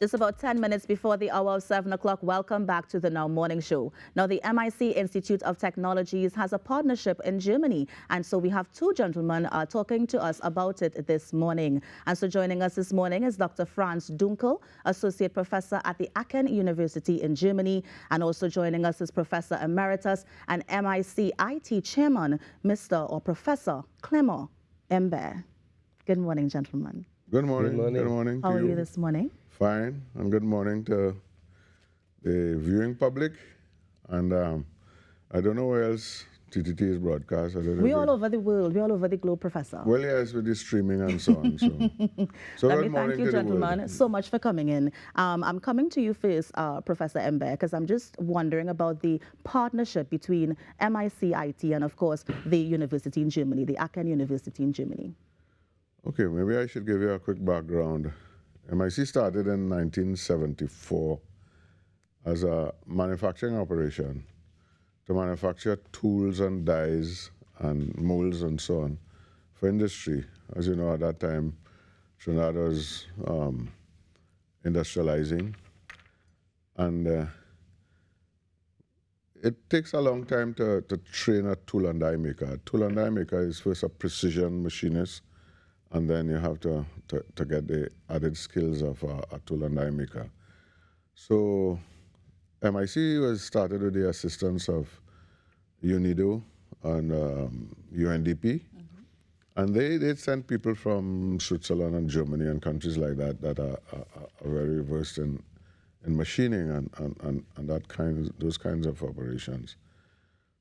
Just about 10 minutes before the hour of 7 o'clock, welcome back to the Now Morning Show. Now, the MIC Institute of Technologies has a partnership in Germany, and so we have two gentlemen talking to us about it this morning. And so joining us this morning is Dr. Franz Dunkel, Associate Professor at the Aachen University in Germany, and also joining us is Professor Emeritus and MIC IT Chairman, Mr. or Professor Clément Imbert. Good morning, gentlemen. Good morning. Good morning. How are you this morning? Fine, and good morning to the viewing public. And I don't know where else TTT is broadcast. We're all over the world. We're all over the globe, Professor. Well, yes, with the streaming and so on. So Let good me thank you, gentlemen, so much for coming in. I'm coming to you first, Professor Imbert, because I'm just wondering about the partnership between MIC IT and, of course, the university in Germany, the Aachen University in Germany. Okay, maybe I should give you a quick background. MIC started in 1974 as a manufacturing operation to manufacture tools and dies and molds and so on for industry. As you know, at that time, Trinidad was industrializing, and it takes a long time to train a tool and die maker. A tool and die maker is first a precision machinist, and then you have to get the added skills of a tool and die maker. So MIC was started with the assistance of UNIDO and UNDP, and they sent people from Switzerland and Germany and countries like that that are very versed in machining and those kinds of operations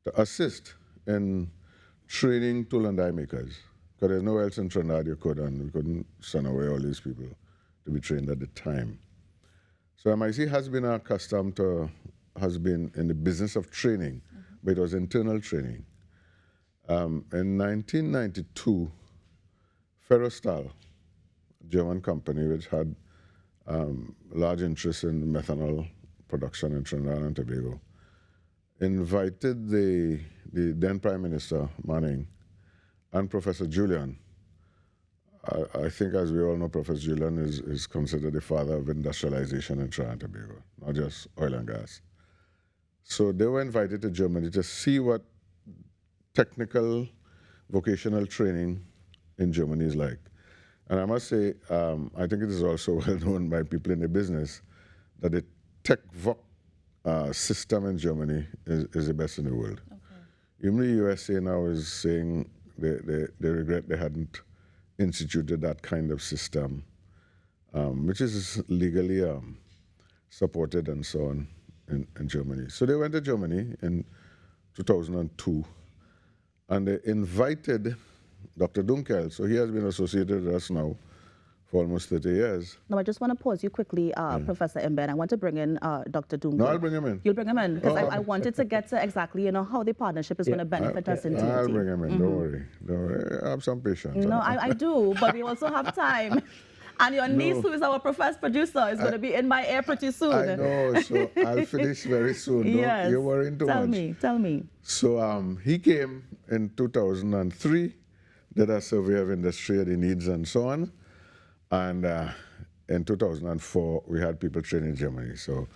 to assist in training tool and die makers. Because there's nowhere else in Trinidad you could, and we couldn't send away all these people to be trained at the time. So MIC has been in the business of training, but it was internal training. In 1992, Ferrostal, a German company which had large interest in methanol production in Trinidad and Tobago, invited the then Prime Minister, Manning, and Professor Julian. I think, as we all know, Professor Julian is considered the father of industrialization in Trinidad and Tobago, not just oil and gas. So they were invited to Germany to see what technical vocational training in Germany is like. And I must say, I think it is also well known by people in the business that the tech voc system in Germany is the best in the world. Okay. Even the USA now is saying they regret they hadn't instituted that kind of system, which is legally supported and so on in Germany. So they went to Germany in 2002, and they invited Dr. Dunkel. So he has been associated with us now for almost 30 years. No, I just want to pause you quickly, Professor Imbert. I want to bring in Dr. Dunkel. No, I'll bring him in. You'll bring him in? Because I wanted to get to exactly, how the partnership is going to benefit us in TTT. I'll bring him in, don't worry. Don't worry. Have some patience. No, I do, but we also have time. And your niece, who is our professor producer, is going to be in my ear pretty soon. I know, so I'll finish very soon. Yes. Don't you worry too much. Tell me. So he came in 2003, did a survey of industry, the needs and so on. And in 2004, we had people trained in Germany. So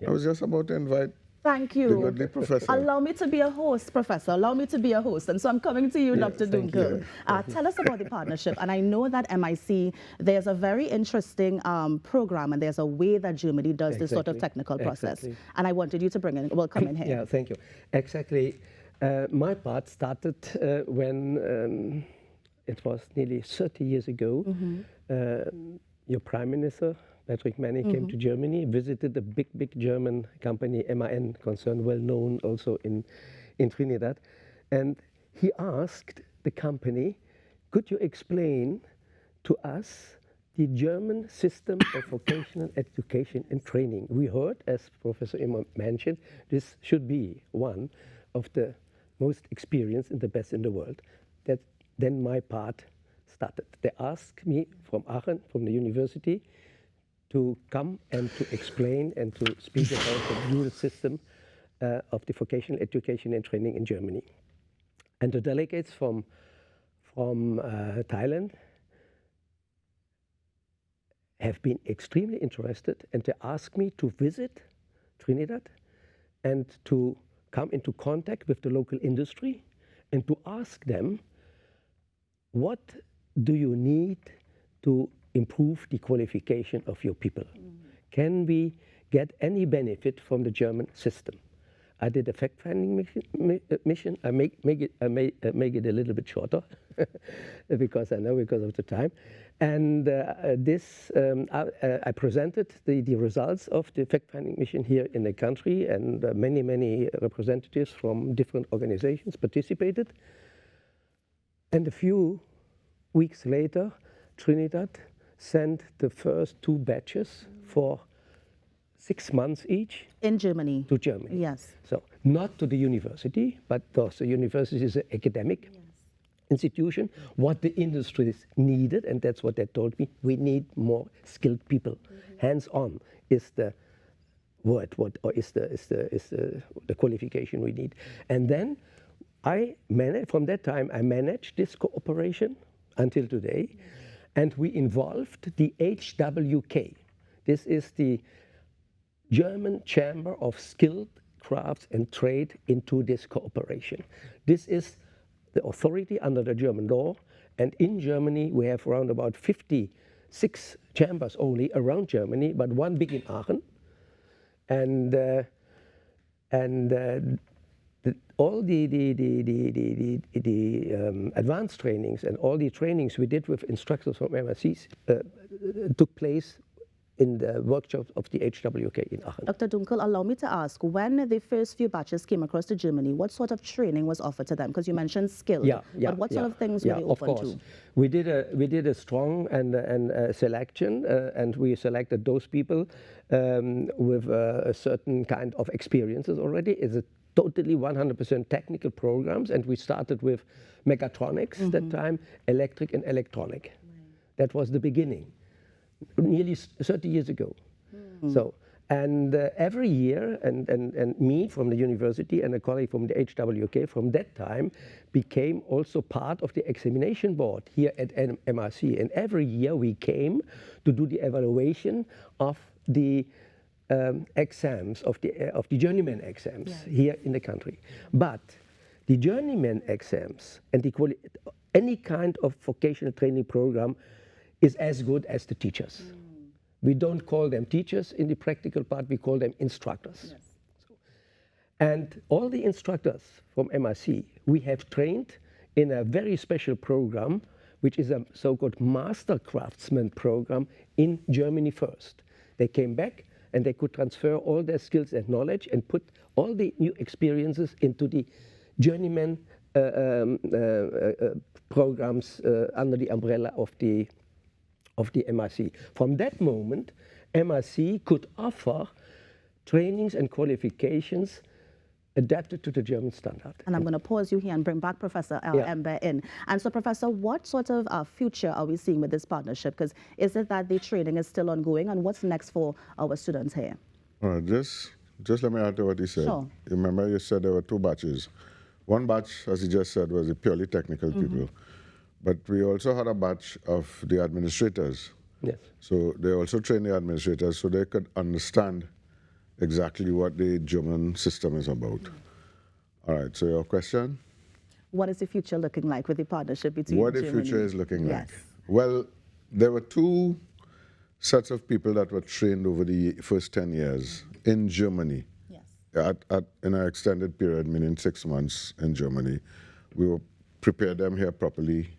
I was just about to invite Thank you. the goodly professor. Allow me to be a host, Professor. Allow me to be a host. And so I'm coming to you, Dr. Dunkel. Tell us about the partnership. And I know that MIC, there's a very interesting program, and there's a way that Germany does this sort of technical process. And I wanted you to come in here. Yeah, thank you. Exactly. My part started when it was nearly 30 years ago. Your Prime Minister, Patrick Manning, came to Germany, visited a big German company, MAN concern, well known also in Trinidad. And he asked the company, could you explain to us the German system of vocational education and training? We heard, as Professor Imbert mentioned, this should be one of the most experienced and the best in the world. Then my part started. They asked me from Aachen, from the university, to come and to explain and to speak about the dual system of the vocational education and training in Germany. And the delegates from Thailand have been extremely interested, and they asked me to visit Trinidad and to come into contact with the local industry and to ask them, what do you need to improve the qualification of your people? Can we get any benefit from the German system? I did a fact-finding mission. I make it a little bit shorter because of the time. And I presented the results of the fact-finding mission here in the country, and many representatives from different organizations participated. And a few weeks later, Trinidad sent the first 2 batches for 6 months each. In Germany? To Germany. Yes. So not to the university, but the university is an academic institution. What the industries needed, and that's what they told me, we need more skilled people. Hands-on is the word, or is the qualification we need. And then from that time, I managed this cooperation until today, and we involved the HWK. This is the German Chamber of Skilled Crafts and Trade into this cooperation. This is the authority under the German law, and in Germany we have around about 56 chambers only around Germany, but one big in Aachen, and all the advanced trainings and all the trainings we did with instructors from MRCs took place in the workshops of the HWK in Aachen. Dr. Dunkel, allow me to ask, when the first few batches came across to Germany, what sort of training was offered to them? Because you mentioned skilled, but what sort of things were they open to? We did a strong and selection, and we selected those people with a certain kind of experiences already. It's a totally 100% technical programs, and we started with mechatronics that time, electric and electronic. That was the beginning. Nearly 30 years ago. So, and every year, and me from the university and a colleague from the HWK from that time became also part of the examination board here at MRC. And every year we came to do the evaluation of the exams, of the journeyman exams here in the country. But the journeyman exams and any kind of vocational training program is as good as the teachers. We don't call them teachers in the practical part, we call them instructors. And all the instructors from MRC, we have trained in a very special program, which is a so-called Master Craftsman program in Germany first. They came back and they could transfer all their skills and knowledge and put all the new experiences into the journeyman programs under the umbrella of the MRC. From that moment, MRC could offer trainings and qualifications adapted to the German standard. And I'm going to pause you here and bring back Professor Mbe in. And so, Professor, what sort of future are we seeing with this partnership? Because is it that the training is still ongoing, and what's next for our students here? All right, just let me add to what he said. Sure. Remember, you said there were 2 batches. One batch, as he just said, was the purely technical people. But we also had a batch of the administrators. Yes. So they also trained the administrators so they could understand exactly what the German system is about. All right, so your question? What is the future looking like with the partnership between What Germany? the future is looking like? Yes. Well, there were 2 sets of people that were trained over the first 10 years in Germany. Yes. In an extended period, meaning 6 months in Germany. We will prepare them here properly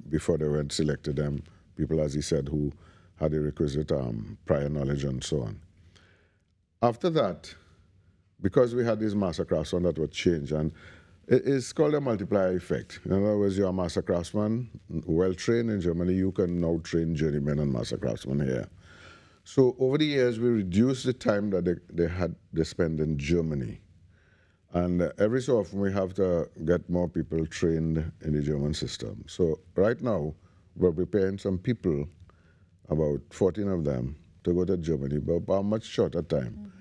before they went, selected them, people, as he said, who had the requisite prior knowledge and so on. After that, because we had these master craftsmen that would change, and it's called a multiplier effect. In other words, you're a master craftsman, well trained in Germany, you can now train journeymen and master craftsmen here. So over the years, we reduced the time that they spend in Germany. And every so often, we have to get more people trained in the German system. So right now, we're preparing some people, about 14 of them, to go to Germany, but about a much shorter time,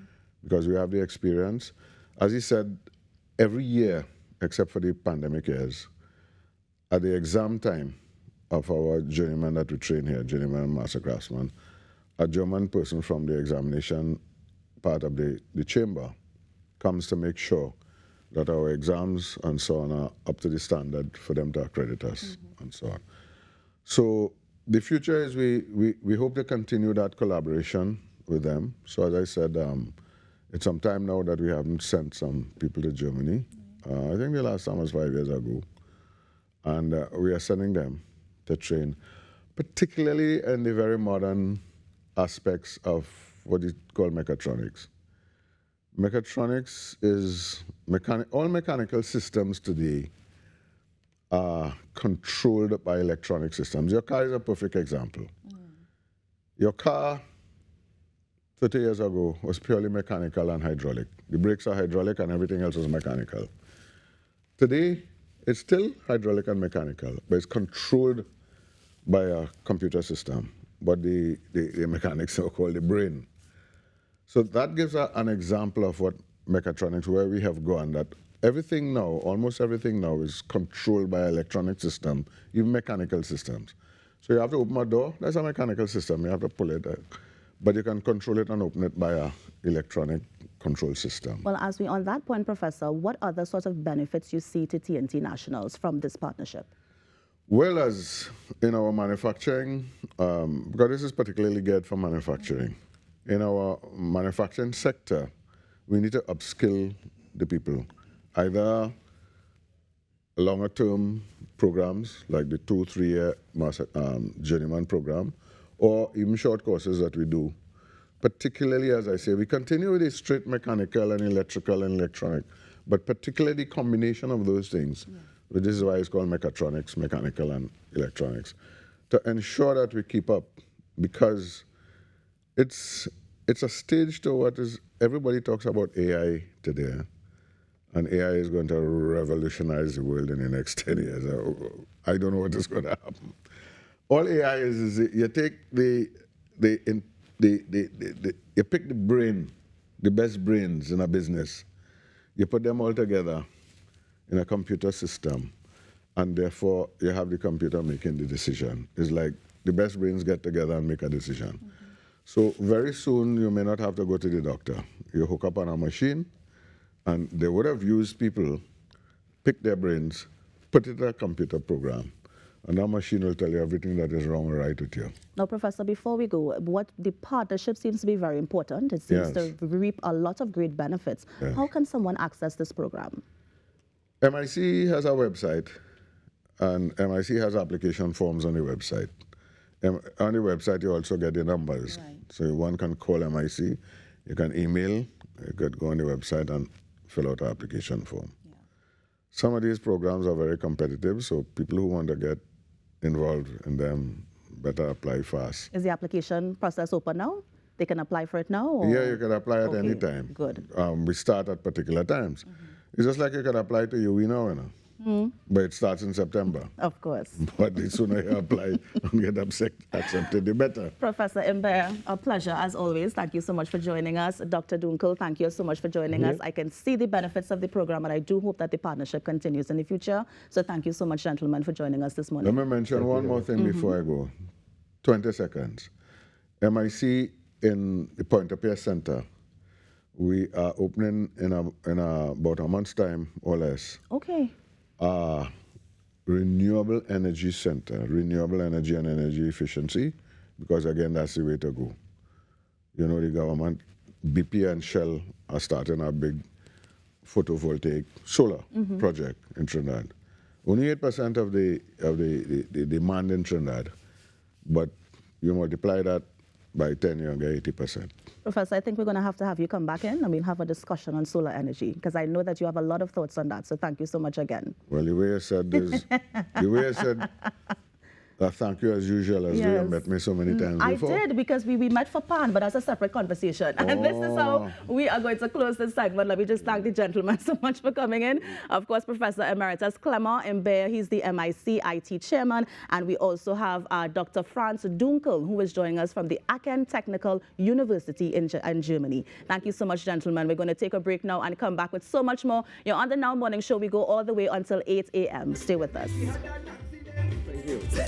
because we have the experience. As he said, every year, except for the pandemic years, at the exam time of our journeymen that we train here, journeymen and master craftsmen, a German person from the examination part of the chamber comes to make sure that our exams and so on are up to the standard for them to accredit us and so on. So the future is we hope to continue that collaboration with them. So as I said, it's some time now that we haven't sent some people to Germany. I think the last time was 5 years ago. And we are sending them to train, particularly in the very modern aspects of what is called mechatronics. Mechatronics is all mechanical systems today are controlled by electronic systems. Your car is a perfect example. Your car 30 years ago was purely mechanical and hydraulic. The brakes are hydraulic and everything else was mechanical. Today, it's still hydraulic and mechanical, but it's controlled by a computer system. But the mechanics are called the brain. So that gives an example of what mechatronics, where we have gone, that everything now, almost everything now, is controlled by an electronic system, even mechanical systems. So you have to open a door, that's a mechanical system, you have to pull it out. But you can control it and open it by an electronic control system. Well, as we on that point, Professor, what other sorts of benefits you see to TNT Nationals from this partnership? Well, as in our manufacturing, because this is particularly geared for manufacturing, in our manufacturing sector, we need to upskill the people, either longer-term programs like the 2-3 year journeyman program, or even short courses that we do. Particularly, as I say, we continue with the straight mechanical and electrical and electronic, but particularly the combination of those things, which is why it's called mechatronics, mechanical and electronics, to ensure that we keep up, because it's a stage to what is, everybody talks about AI today, and AI is going to revolutionize the world in the next 10 years. I don't know what is going to happen. All AI is you take you pick the brain, the best brains in a business, you put them all together in a computer system, and therefore you have the computer making the decision. It's like the best brains get together and make a decision. So very soon you may not have to go to the doctor. You hook up on a machine, and they would have used people, pick their brains, put it in a computer program, and that machine will tell you everything that is wrong or right with you. Now, Professor, before we go, the partnership seems to be very important. It seems to reap a lot of great benefits. Yes. How can someone access this program? MIC has a website, and MIC has application forms on the website. On the website, you also get the numbers. Right. So one can call MIC, you can email, you could go on the website and fill out an application form. Yeah. Some of these programs are very competitive, so people who want to get involved in them better apply fast. Is the application process open now? They can apply for it now? Or? Yeah, you can apply at any time. Good. We start at particular times. It's just like you can apply to UE now, you know. But it starts in September. Of course. But the sooner you apply and get accepted, the better. Professor Imbere, a pleasure as always. Thank you so much for joining us. Dr. Dunkel, thank you so much for joining us. I can see the benefits of the program, and I do hope that the partnership continues in the future. So thank you so much, gentlemen, for joining us this morning. Let me mention one more thing before I go. 20 seconds. MIC in the Point-a-Pierce Center, we are opening in about a month's time or less. Okay. Renewable energy center, renewable energy and energy efficiency, because again, that's the way to go. You know, the government, BP and Shell are starting a big photovoltaic solar project in Trinidad. Only 8% of the demand in Trinidad, but you multiply that by 10, you get 80%. Professor, I think we're going to have you come back in and we'll have a discussion on solar energy, because I know that you have a lot of thoughts on that. So thank you so much again. Well, the way I said this, thank you as usual, as you have met me so many times before. I did, because we met for PAN, but that's a separate conversation. And this is how we are going to close this segment. Let me just thank the gentleman so much for coming in. Of course, Professor Emeritus Clement Imbere, he's the MIC IT chairman. And we also have Dr. Franz Dunkel, who is joining us from the Aachen Technical University in Germany. Thank you so much, gentlemen. We're going to take a break now and come back with so much more. You're on the Now Morning Show. We go all the way until 8 a.m. Stay with us. Thank you.